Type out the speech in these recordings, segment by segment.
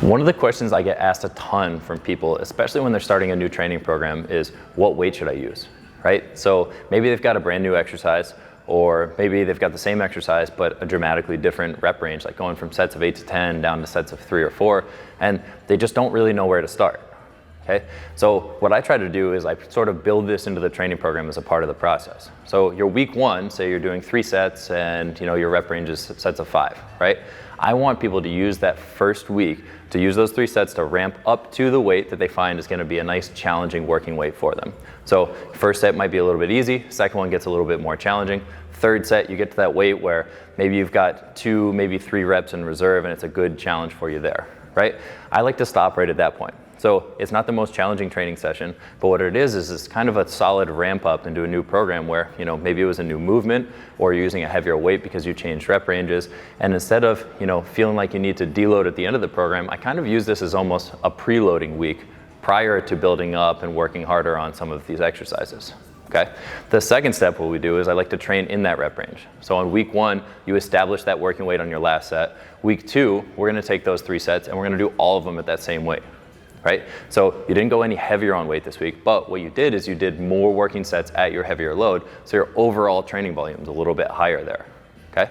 One of the questions I get asked a ton from people, especially when they're starting a new training program, is what weight should I use, right? So maybe they've got a brand new exercise, or maybe they've got the same exercise but a dramatically different rep range, like going from sets of 8 to 10 down to sets of 3 or 4, and they just don't really know where to start. Okay, so what I try to do is I sort of build this into the training program as a part of the process. So your week 1, say you're doing 3 sets and your rep range is sets of 5, right? I want people to use that first week to use those 3 sets to ramp up to the weight that they find is going to be a nice challenging working weight for them. So first set might be a little bit easy, second one gets a little bit more challenging, third set you get to that weight where maybe you've got 2, maybe 3 reps in reserve and it's a good challenge for you there, right? I like to stop right at that point. So it's not the most challenging training session, but what it is it's kind of a solid ramp up into a new program where, maybe it was a new movement or you're using a heavier weight because you changed rep ranges. And instead of, feeling like you need to deload at the end of the program, I kind of use this as almost a preloading week prior to building up and working harder on some of these exercises. Okay. The second step, what we do is I like to train in that rep range. So on week 1, you establish that working weight on your last set. Week 2, we're going to take those 3 sets and we're going to do all of them at that same weight. Right? So you didn't go any heavier on weight this week, but what you did is you did more working sets at your heavier load, so your overall training volume is a little bit higher there. Okay?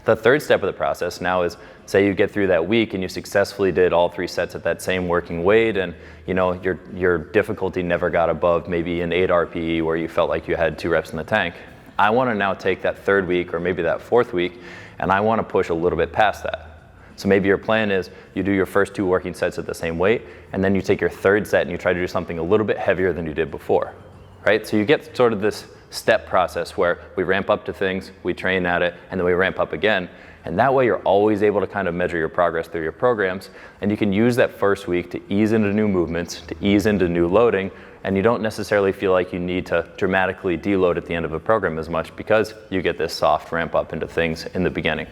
The third step of the process now is, say you get through that week and you successfully did all 3 sets at that same working weight, and your difficulty never got above maybe an 8 RPE where you felt like you had 2 reps in the tank. I want to now take that 3rd week or maybe that 4th week, and I want to push a little bit past that. So maybe your plan is you do your first 2 working sets at the same weight, and then you take your 3rd set and you try to do something a little bit heavier than you did before, right? So you get sort of this step process where we ramp up to things, we train at it, and then we ramp up again. And that way you're always able to kind of measure your progress through your programs, and you can use that first week to ease into new movements, to ease into new loading, and you don't necessarily feel like you need to dramatically deload at the end of a program as much because you get this soft ramp up into things in the beginning.